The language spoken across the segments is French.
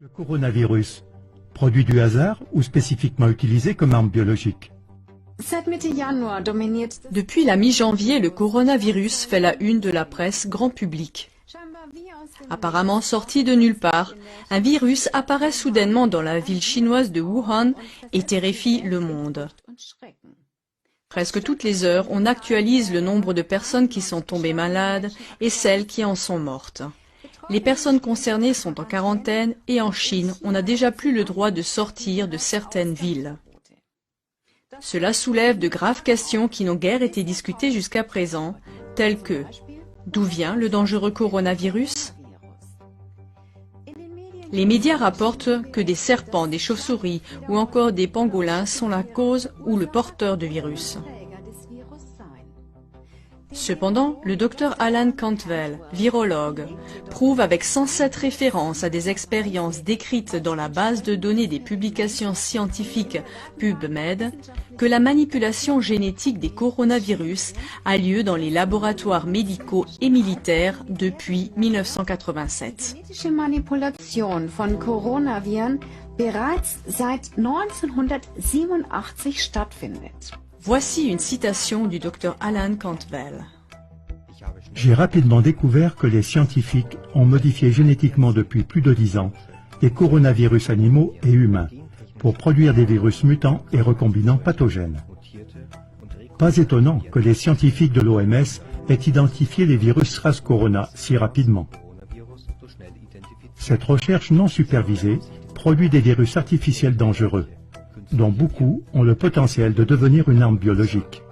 Le coronavirus, produit du hasard ou spécifiquement utilisé comme arme biologique? Depuis la mi-janvier, le coronavirus fait la une de la presse grand public. Apparemment sorti de nulle part, un virus apparaît soudainement dans la ville chinoise de Wuhan et terrifie le monde. Presque toutes les heures, on actualise le nombre de personnes qui sont tombées malades et celles qui en sont mortes. Les personnes concernées sont en quarantaine et en Chine, on n'a déjà plus le droit de sortir de certaines villes. Cela soulève de graves questions qui n'ont guère été discutées jusqu'à présent, telles que d'où vient le dangereux coronavirus? Les médias rapportent que des serpents, des chauves-souris ou encore des pangolins sont la cause ou le porteur de virus. Cependant, le docteur Alan Cantwell, virologue, prouve avec 107 références à des expériences décrites dans la base de données des publications scientifiques PubMed que la manipulation génétique des coronavirus a lieu dans les laboratoires médicaux et militaires depuis 1987. Genetische Manipulation von Coronaviren bereits seit 1987 stattfindet. Voici une citation du docteur Alan Cantwell. J'ai rapidement découvert que les scientifiques ont modifié génétiquement depuis plus de 10 ans des coronavirus animaux et humains pour produire des virus mutants et recombinants pathogènes. Pas étonnant que les scientifiques de l'OMS aient identifié les virus SARS-Corona si rapidement. Cette recherche non supervisée produit des virus artificiels dangereux, dont beaucoup ont le potentiel de devenir une arme biologique.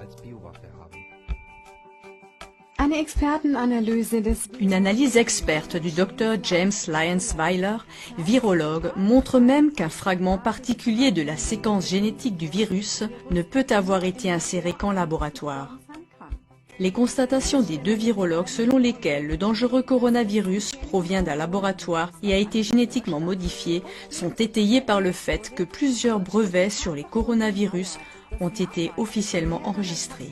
Une analyse experte du Dr James Lyons-Weiler, virologue, montre même qu'un fragment particulier de la séquence génétique du virus ne peut avoir été inséré qu'en laboratoire. Les constatations des deux virologues selon lesquelles le dangereux coronavirus provient d'un laboratoire et a été génétiquement modifié sont étayées par le fait que plusieurs brevets sur les coronavirus ont été officiellement enregistrés.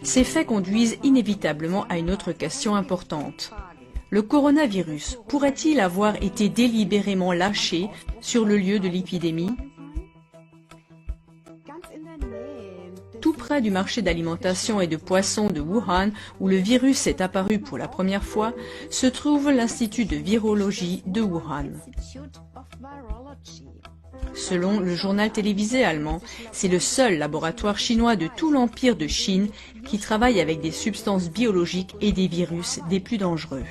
Ces faits conduisent inévitablement à une autre question importante. Le coronavirus pourrait-il avoir été délibérément lâché sur le lieu de l'épidémie ? Tout près du marché d'alimentation et de poissons de Wuhan, où le virus est apparu pour la première fois, se trouve l'Institut de virologie de Wuhan. Selon le journal télévisé allemand, c'est le seul laboratoire chinois de tout l'empire de Chine qui travaille avec des substances biologiques et des virus des plus dangereux.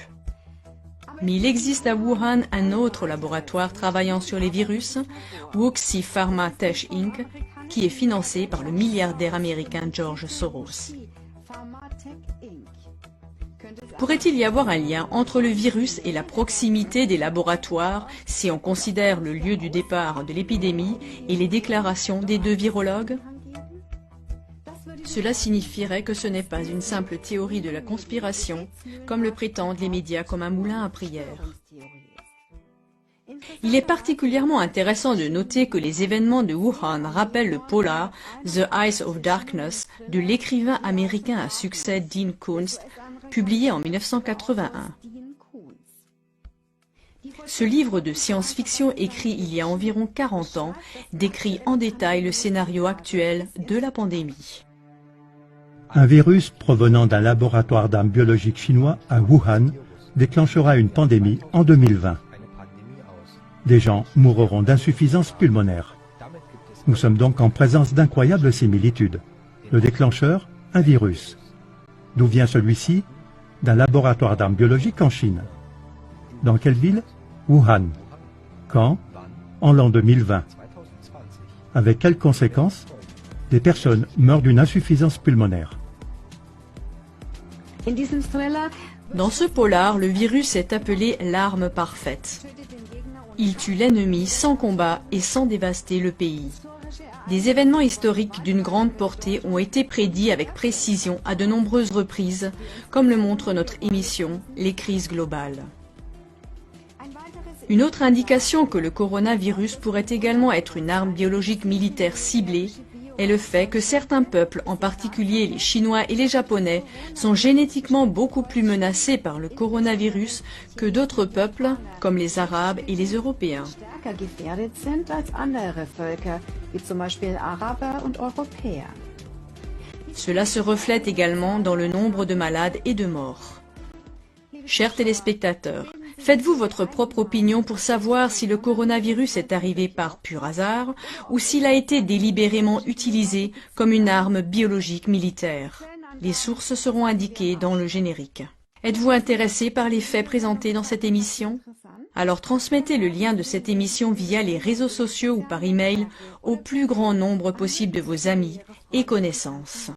Mais il existe à Wuhan un autre laboratoire travaillant sur les virus, Wuxi Pharma Tech Inc., qui est financé par le milliardaire américain George Soros. Pourrait-il y avoir un lien entre le virus et la proximité des laboratoires si on considère le lieu du départ de l'épidémie et les déclarations des deux virologues? Cela signifierait que ce n'est pas une simple théorie de la conspiration, comme le prétendent les médias comme un moulin à prière. Il est particulièrement intéressant de noter que les événements de Wuhan rappellent le polar The Eyes of Darkness de l'écrivain américain à succès Dean Koontz, publié en 1981. Ce livre de science-fiction écrit il y a environ 40 ans décrit en détail le scénario actuel de la pandémie. Un virus provenant d'un laboratoire d'armes biologiques chinois à Wuhan déclenchera une pandémie en 2020. Des gens mourront d'insuffisance pulmonaire. Nous sommes donc en présence d'incroyables similitudes. Le déclencheur, un virus. D'où vient celui-ci? D'un laboratoire d'armes biologiques en Chine. Dans quelle ville? Wuhan. Quand? En l'an 2020. Avec quelles conséquences? Des personnes meurent d'une insuffisance pulmonaire. Dans ce polar, le virus est appelé l'arme parfaite. Il tue l'ennemi sans combat et sans dévaster le pays. Des événements historiques d'une grande portée ont été prédits avec précision à de nombreuses reprises, comme le montre notre émission « Les crises globales ». Une autre indication que le coronavirus pourrait également être une arme biologique militaire ciblée est le fait que certains peuples, en particulier les Chinois et les Japonais, sont génétiquement beaucoup plus menacés par le coronavirus que d'autres peuples, comme les Arabes et les Européens. Stärker gefährdet sind als andere Völker, wie zum Beispiel Araber und Europäer. Cela se reflète également dans le nombre de malades et de morts. Chers téléspectateurs, faites-vous votre propre opinion pour savoir si le coronavirus est arrivé par pur hasard ou s'il a été délibérément utilisé comme une arme biologique militaire. Les sources seront indiquées dans le générique. Êtes-vous intéressé par les faits présentés dans cette émission? Alors transmettez le lien de cette émission via les réseaux sociaux ou par email au plus grand nombre possible de vos amis et connaissances.